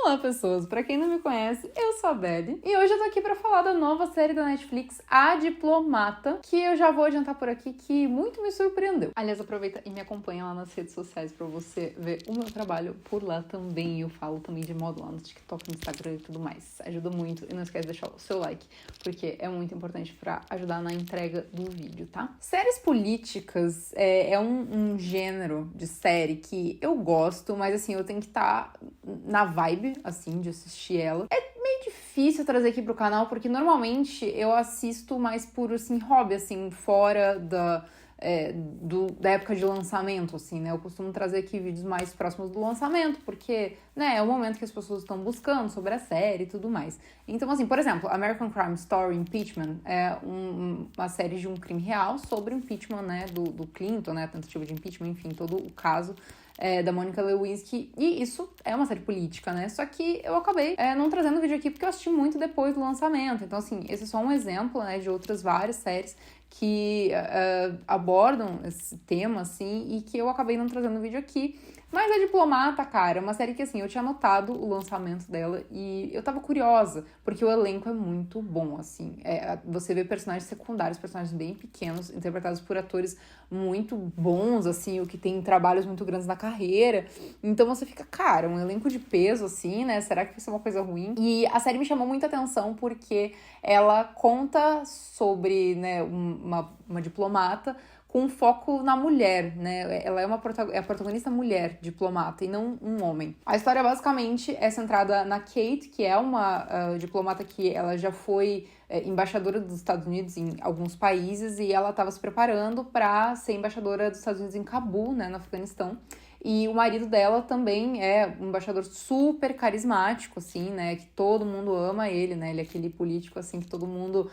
Olá, pessoas! Pra quem não me conhece, eu sou a Belle e hoje eu tô aqui pra falar da nova série da Netflix, A Diplomata, que eu já vou adiantar por aqui que muito me surpreendeu. Aliás, aproveita e me acompanha lá nas redes sociais pra você ver o meu trabalho por lá também. Eu falo também de modo lá no TikTok, no Instagram e tudo mais. Ajuda muito e não esquece de deixar o seu like, porque é muito importante pra ajudar na entrega do vídeo, tá? Séries políticas é um gênero de série que eu gosto, mas assim, eu tenho que estar na vibe, assim, de assistir ela. É meio difícil trazer aqui pro canal, porque normalmente eu assisto mais por, assim, hobby, assim, fora da época de lançamento, assim, né? Eu costumo trazer aqui vídeos mais próximos do lançamento, porque, né, é o momento que as pessoas estão buscando sobre a série e tudo mais. Então, assim, por exemplo, American Crime Story Impeachment é uma série de um crime real sobre o impeachment, né, do Clinton, né, tentativa de impeachment, enfim, todo o caso da Monica Lewinsky, e isso é uma série política, né? Só que eu acabei não trazendo vídeo aqui porque eu assisti muito depois do lançamento. Então, assim, esse é só um exemplo, né, de outras várias séries que abordam esse tema, assim, e que eu acabei não trazendo vídeo aqui. Mas A Diplomata, cara, é uma série que, assim, eu tinha notado o lançamento dela e eu tava curiosa, porque o elenco é muito bom, assim. Você vê personagens secundários, personagens bem pequenos, interpretados por atores muito bons, assim, o que tem trabalhos muito grandes na carreira. Então você fica, cara, um elenco de peso, assim, né? Será que isso é uma coisa ruim? E a série me chamou muita atenção porque ela conta sobre, né, uma diplomata com foco na mulher, né? Ela é a protagonista mulher diplomata e não um homem. A história basicamente é centrada na Kate, que é uma diplomata que ela já foi embaixadora dos Estados Unidos em alguns países e ela estava se preparando para ser embaixadora dos Estados Unidos em Cabul, né, no Afeganistão. E o marido dela também é um embaixador super carismático, assim, né? Que todo mundo ama ele, né? Ele é aquele político, assim, que todo mundo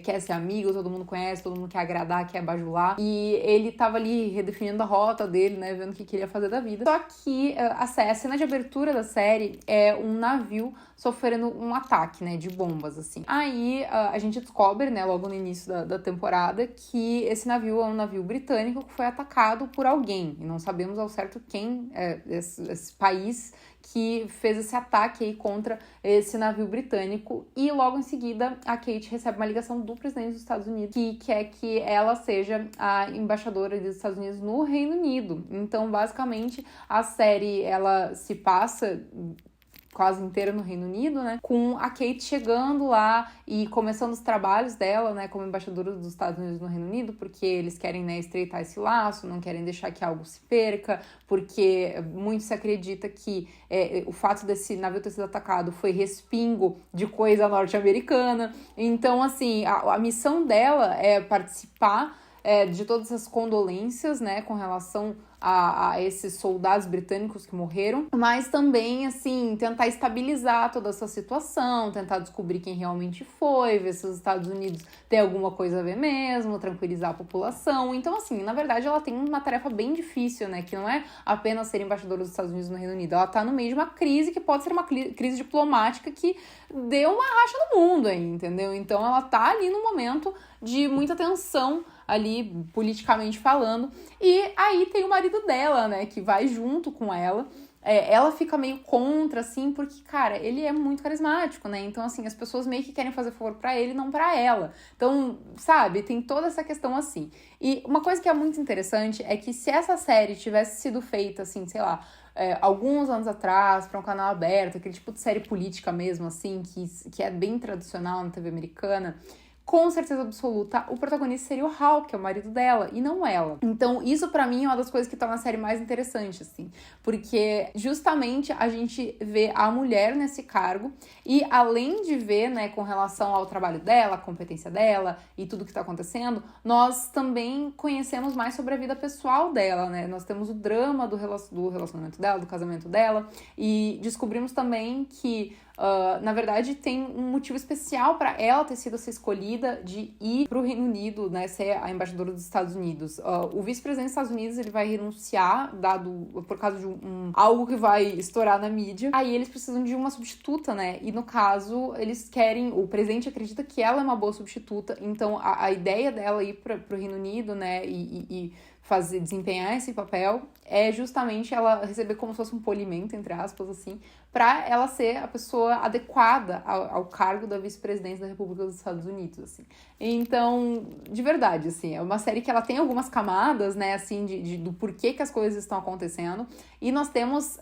quer ser amigo, todo mundo conhece, todo mundo quer agradar, quer bajular. E ele tava ali redefinindo a rota dele, né? Vendo o que queria fazer da vida. Só que a cena de abertura da série é um navio sofrendo um ataque, né? De bombas, assim. Aí a gente descobre, né? Logo no início da temporada, que esse navio é um navio britânico que foi atacado por alguém. E não sabemos ao certo quem é esse país que fez esse ataque aí contra esse navio britânico. E logo em seguida a Kate recebe uma ligação do presidente dos Estados Unidos que quer que ela seja a embaixadora dos Estados Unidos no Reino Unido. Então, basicamente, a série ela se passa quase inteira no Reino Unido, né, com a Kate chegando lá e começando os trabalhos dela, né, como embaixadora dos Estados Unidos no Reino Unido, porque eles querem, né, estreitar esse laço, não querem deixar que algo se perca, porque muito se acredita que o fato desse navio ter sido atacado foi respingo de coisa norte-americana. Então, assim, a missão dela é participar de todas as condolências, né, com relação a esses soldados britânicos que morreram, mas também, assim, tentar estabilizar toda essa situação, tentar descobrir quem realmente foi, ver se os Estados Unidos têm alguma coisa a ver mesmo, tranquilizar a população. Então, assim, na verdade, ela tem uma tarefa bem difícil, né, que não é apenas ser embaixadora dos Estados Unidos no Reino Unido, ela tá no meio de uma crise que pode ser uma crise diplomática que deu uma racha no mundo aí, entendeu? Então, ela tá ali no momento de muita tensão ali, politicamente falando, e aí tem o marido dela, né, que vai junto com ela. Ela fica meio contra, assim, porque, cara, ele é muito carismático, né, então, assim, as pessoas meio que querem fazer favor pra ele, não pra ela. Então, sabe, tem toda essa questão assim. E uma coisa que é muito interessante é que se essa série tivesse sido feita, assim, sei lá, alguns anos atrás, para um canal aberto, aquele tipo de série política mesmo, assim, que é bem tradicional na TV americana, com certeza absoluta, o protagonista seria o Hal, que é o marido dela, e não ela. Então, isso pra mim é uma das coisas que torna a série mais interessante, assim. Porque, justamente, a gente vê a mulher nesse cargo e, além de ver, né, com relação ao trabalho dela, a competência dela e tudo que tá acontecendo, nós também conhecemos mais sobre a vida pessoal dela, né? Nós temos o drama do relacionamento dela, do casamento dela, e descobrimos também que na verdade, tem um motivo especial para ela ter sido essa escolhida de ir pro Reino Unido, né, ser a embaixadora dos Estados Unidos. O vice-presidente dos Estados Unidos, ele vai renunciar, por causa de algo que vai estourar na mídia. Aí eles precisam de uma substituta, né, e no caso, eles querem, o presidente acredita que ela é uma boa substituta, então a ideia dela ir pro Reino Unido, né, e desempenhar esse papel é justamente ela receber como se fosse um polimento, entre aspas, assim, pra ela ser a pessoa adequada ao cargo da vice-presidência da República dos Estados Unidos, assim. Então, de verdade, assim, é uma série que ela tem algumas camadas, né, assim, do porquê que as coisas estão acontecendo, e nós temos,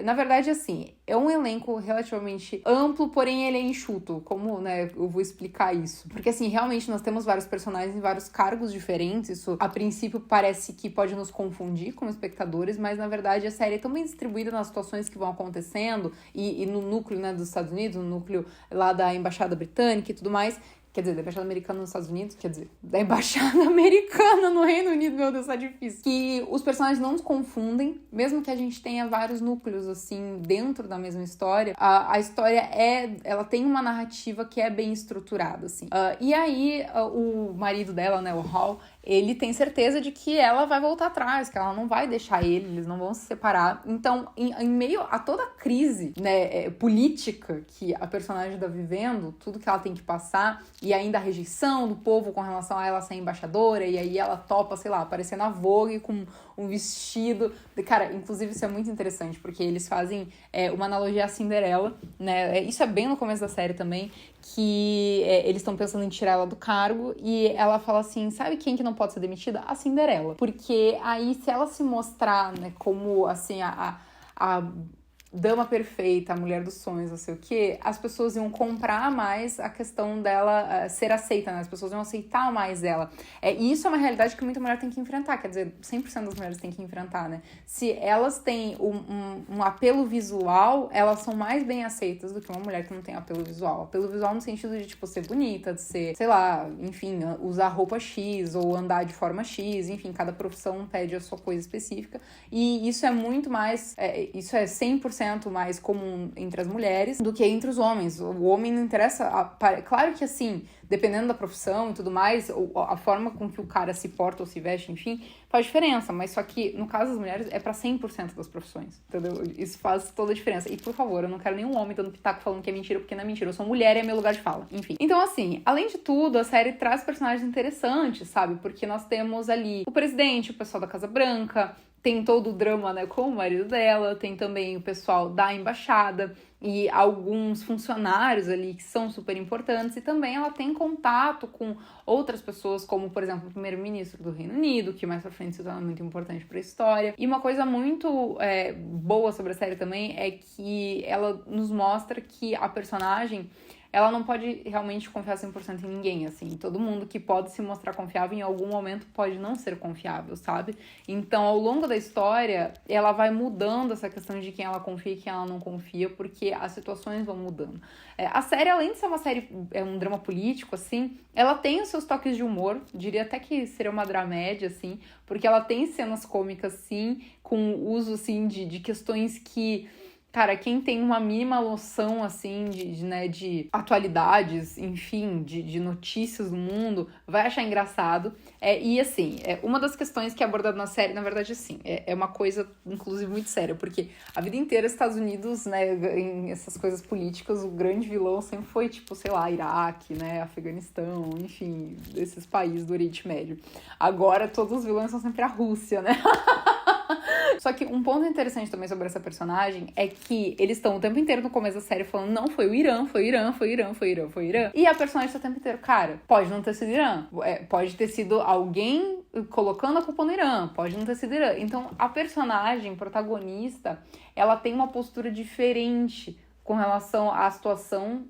na verdade, assim, é um elenco relativamente amplo, porém ele é enxuto, como, né, eu vou explicar isso. Porque, assim, realmente nós temos vários personagens em vários cargos diferentes, isso, a princípio, parece que pode nos confundir como espectadores, mas, na verdade, a série é tão bem distribuída nas situações que vão acontecendo, e no núcleo, né, dos Estados Unidos, no núcleo lá da Embaixada Britânica e tudo mais, quer dizer, da Embaixada Americana nos Estados Unidos, quer dizer, da Embaixada Americana no Reino Unido, meu Deus, tá difícil. Que os personagens não se confundem, mesmo que a gente tenha vários núcleos, assim, dentro da mesma história, a história ela tem uma narrativa que é bem estruturada, assim. E aí, o marido dela, né, o Hal, ele tem certeza de que ela vai voltar atrás, que ela não vai deixar ele, eles não vão se separar. Então, em meio a toda a crise, né, política que a personagem tá vivendo, tudo que ela tem que passar, e ainda a rejeição do povo com relação a ela ser embaixadora, e aí ela topa, sei lá, aparecer na Vogue com um vestido. Cara, inclusive isso é muito interessante, porque eles fazem uma analogia à Cinderela, né? Isso é bem no começo da série também, que eles estão pensando em tirar ela do cargo, e ela fala assim, sabe quem que não pode ser demitida? A Cinderela. Porque aí, se ela se mostrar, né, como, assim, a dama perfeita, a mulher dos sonhos, não sei o quê, as pessoas iam comprar mais a questão dela ser aceita, né? As pessoas iam aceitar mais ela. E isso é uma realidade que muita mulher tem que enfrentar, quer dizer, 100% das mulheres têm que enfrentar, né? Se elas têm um apelo visual, elas são mais bem aceitas do que uma mulher que não tem apelo visual. Apelo visual no sentido de, tipo, ser bonita, de ser, sei lá, enfim, usar roupa X ou andar de forma X, enfim, cada profissão pede a sua coisa específica. E isso é muito mais, isso é 100% mais comum entre as mulheres do que entre os homens. O homem não interessa... Claro que, assim, dependendo da profissão e tudo mais, a forma com que o cara se porta ou se veste, enfim, faz diferença. Mas só que, no caso das mulheres, é pra 100% das profissões, entendeu? Isso faz toda a diferença. E, por favor, eu não quero nenhum homem dando pitaco falando que é mentira, porque não é mentira. Eu sou mulher e é meu lugar de fala. Enfim. Então, assim, além de tudo, a série traz personagens interessantes, sabe? Porque nós temos ali o presidente, o pessoal da Casa Branca, tem todo o drama, né, com o marido dela, tem também o pessoal da embaixada e alguns funcionários ali que são super importantes, e também ela tem contato com outras pessoas, como, por exemplo, o primeiro-ministro do Reino Unido, que mais pra frente se torna muito importante pra história. E uma coisa muito boa sobre a série também é que ela nos mostra que a personagem, ela não pode realmente confiar 100% em ninguém, assim. Todo mundo que pode se mostrar confiável em algum momento pode não ser confiável, sabe? Então, ao longo da história, ela vai mudando essa questão de quem ela confia e quem ela não confia, porque as situações vão mudando. A série, além de ser uma série, um drama político, assim, ela tem os seus toques de humor, diria até que seria uma dramédia, assim, porque ela tem cenas cômicas, sim, com uso, assim, de questões que... Cara, quem tem uma mínima noção, assim, de atualidades, enfim, de notícias do mundo, vai achar engraçado. E, assim, uma das questões que é abordada na série, na verdade, assim, é uma coisa, inclusive, muito séria, porque a vida inteira, os Estados Unidos, né, em essas coisas políticas, o grande vilão sempre foi, tipo, sei lá, Iraque, né, Afeganistão, enfim, esses países do Oriente Médio. Agora, todos os vilões são sempre a Rússia, né? Só que um ponto interessante também sobre essa personagem é que eles estão o tempo inteiro no começo da série falando, não, foi o Irã, foi o Irã, foi o Irã, foi o Irã, foi o Irã. E a personagem está o tempo inteiro, cara, pode não ter sido Irã, pode ter sido alguém colocando a culpa no Irã, pode não ter sido Irã. Então, a personagem protagonista, ela tem uma postura diferente com relação à situação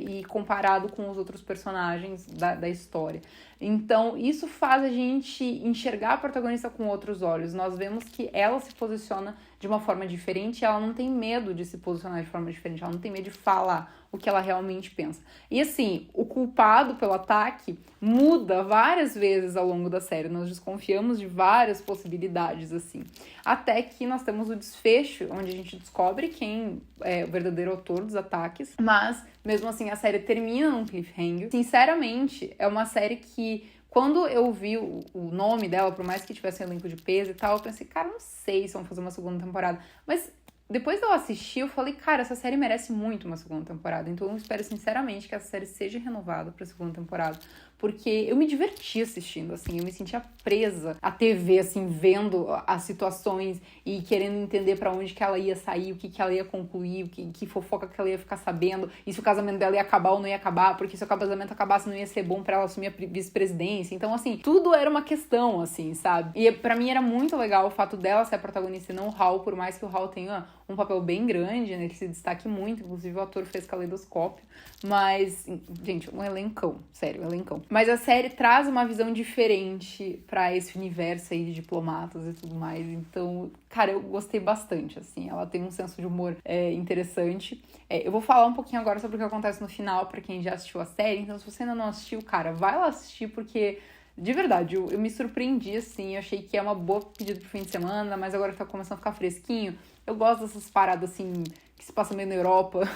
e comparado com os outros personagens da história. Então, isso faz a gente enxergar a protagonista com outros olhos. Nós vemos que ela se posiciona de uma forma diferente e ela não tem medo de se posicionar de forma diferente, ela não tem medo de falar o que ela realmente pensa. E assim, o culpado pelo ataque muda várias vezes ao longo da série, nós desconfiamos de várias possibilidades, assim, até que nós temos o desfecho, onde a gente descobre quem é o verdadeiro autor dos ataques, mas mesmo assim a série termina num cliffhanger. Sinceramente, é uma série que, quando eu vi o nome dela, por mais que tivesse um elenco de peso e tal, eu pensei, cara, não sei se vão fazer uma segunda temporada. Mas depois de eu assistir, eu falei, cara, essa série merece muito uma segunda temporada. Então eu espero sinceramente que essa série seja renovada pra segunda temporada. porque eu me diverti assistindo, assim, eu me sentia presa à TV, assim, vendo as situações e querendo entender pra onde que ela ia sair, o que que ela ia concluir, que fofoca que ela ia ficar sabendo, e se o casamento dela ia acabar ou não ia acabar, porque se o casamento acabasse não ia ser bom pra ela assumir a vice-presidência. Então, assim, tudo era uma questão, assim, sabe? E pra mim era muito legal o fato dela ser a protagonista e não o Hal, por mais que o Hal tenha um papel bem grande, né? Ele se destaque muito, inclusive o ator fez Caleidoscópio, mas, gente, um elencão, sério, um elencão. Mas a série traz uma visão diferente pra esse universo aí de diplomatas e tudo mais, então, cara, eu gostei bastante, assim, ela tem um senso de humor interessante. Eu vou falar um pouquinho agora sobre o que acontece no final, pra quem já assistiu a série, então se você ainda não assistiu, cara, vai lá assistir, porque... De verdade, eu me surpreendi, assim, eu achei que é uma boa pedida pro fim de semana, mas agora que tá começando a ficar fresquinho, eu gosto dessas paradas, assim, que se passa meio na Europa,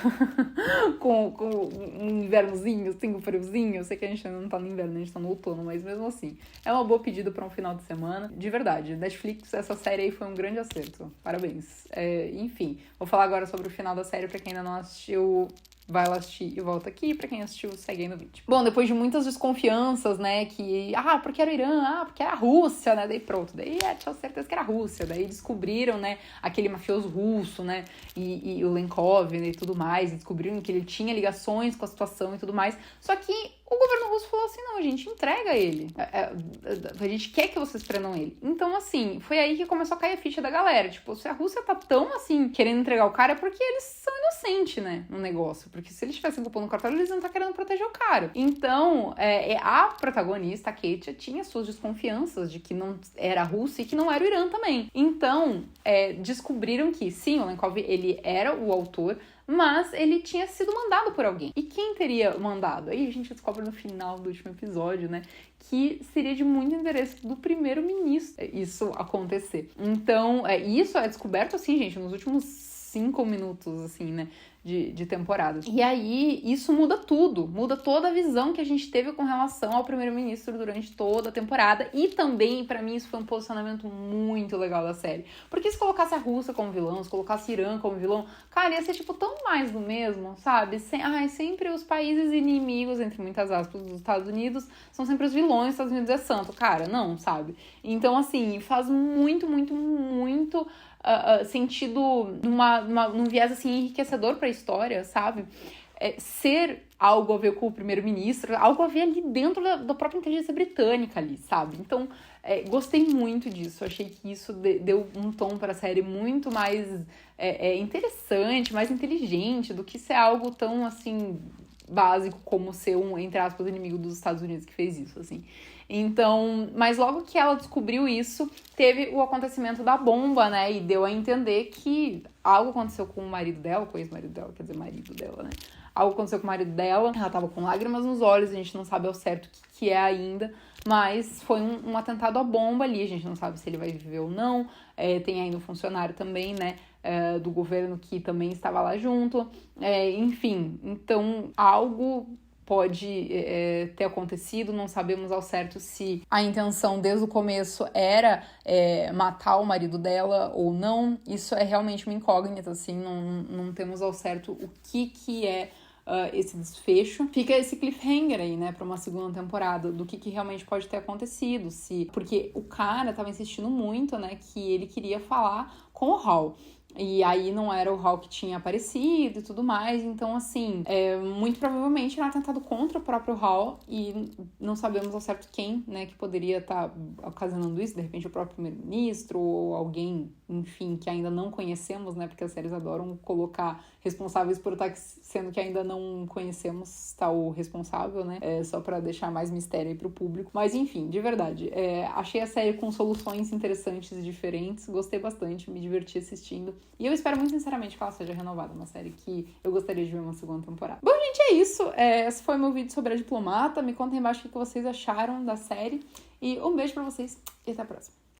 com um invernozinho, assim, um friozinho. Eu sei que a gente ainda não tá no inverno, a gente tá no outono, mas mesmo assim, é uma boa pedida pra um final de semana. De verdade, Netflix, essa série aí foi um grande acerto. Parabéns. Enfim, vou falar agora sobre o final da série, pra quem ainda não assistiu... Vai lá assistir e volta aqui. Pra quem assistiu, segue aí no vídeo. Bom, depois de muitas desconfianças, né, que... porque era o Irã, porque era a Rússia, né, daí pronto. Daí tinha certeza que era a Rússia. Daí descobriram, né, aquele mafioso russo, né, e o Lenkov, né, e tudo mais. E descobriram que ele tinha ligações com a situação e tudo mais. Só que o governo russo falou assim, não, gente, entrega ele. A gente quer que vocês prendam ele. Então, assim, foi aí que começou a cair a ficha da galera. Tipo, se a Rússia tá tão, assim, querendo entregar o cara, é porque eles são inocentes, né, no negócio. Porque se eles estivessem culpando o cartório, eles não estão querendo proteger o cara. Então, a protagonista, a Katia, tinha suas desconfianças de que não era a Rússia e que não era o Irã também. Então, descobriram que, sim, o Lenkov, ele era o autor, mas ele tinha sido mandado por alguém. E quem teria mandado? Aí a gente descobre no final do último episódio, né, que seria de muito interesse do primeiro-ministro isso acontecer. Então, isso é descoberto, assim, gente, nos últimos 5 minutos, assim, né, de temporada. E aí, isso muda tudo. Muda toda a visão que a gente teve com relação ao primeiro-ministro durante toda a temporada. E também, pra mim, isso foi um posicionamento muito legal da série. Porque se colocasse a Rússia como vilão, se colocasse Irã como vilão, cara, ia ser, tipo, tão mais do mesmo, sabe? Sempre os países inimigos, entre muitas aspas, dos Estados Unidos, são sempre os vilões, os Estados Unidos é santo. Cara, não, sabe? Então, assim, faz muito, muito, muito... sentido num viés assim enriquecedor pra história, sabe? Ser algo a ver com o primeiro-ministro, algo a ver ali dentro da própria inteligência britânica ali, sabe? Então, gostei muito disso. Achei que isso deu um tom pra série muito mais interessante, mais inteligente do que ser algo tão, assim, básico como ser um, entre aspas, inimigo dos Estados Unidos que fez isso, assim. Então, mas logo que ela descobriu isso, teve o acontecimento da bomba, né? E deu a entender que algo aconteceu com o marido dela, com o ex-marido dela, quer dizer, marido dela, né? Algo aconteceu com o marido dela, ela tava com lágrimas nos olhos, a gente não sabe ao certo o que é ainda, mas foi um atentado à bomba ali, a gente não sabe se ele vai viver ou não, tem ainda um funcionário também, né? Do governo que também estava lá junto, enfim, então algo pode ter acontecido, não sabemos ao certo se a intenção desde o começo era matar o marido dela ou não, isso é realmente uma incógnita, assim, não temos ao certo o que é esse desfecho. Fica esse cliffhanger aí, né, pra uma segunda temporada, do que realmente pode ter acontecido, porque o cara tava insistindo muito, né, que ele queria falar com o Hal. E aí não era o Hal que tinha aparecido e tudo mais, então assim, muito provavelmente era um atentado contra o próprio Hal e não sabemos ao certo quem, né, que poderia estar ocasionando isso, de repente o próprio primeiro-ministro ou alguém, enfim, que ainda não conhecemos, né, porque as séries adoram colocar responsáveis por ataques, sendo que ainda não conhecemos o responsável, né, só pra deixar mais mistério aí pro público, mas enfim, de verdade, achei a série com soluções interessantes e diferentes, gostei bastante, me diverti assistindo. E eu espero muito sinceramente que ela seja renovada, uma série que eu gostaria de ver uma segunda temporada. Bom, gente, é isso. Esse foi meu vídeo sobre a Diplomata. Me contem embaixo o que vocês acharam da série. E um beijo pra vocês e até a próxima.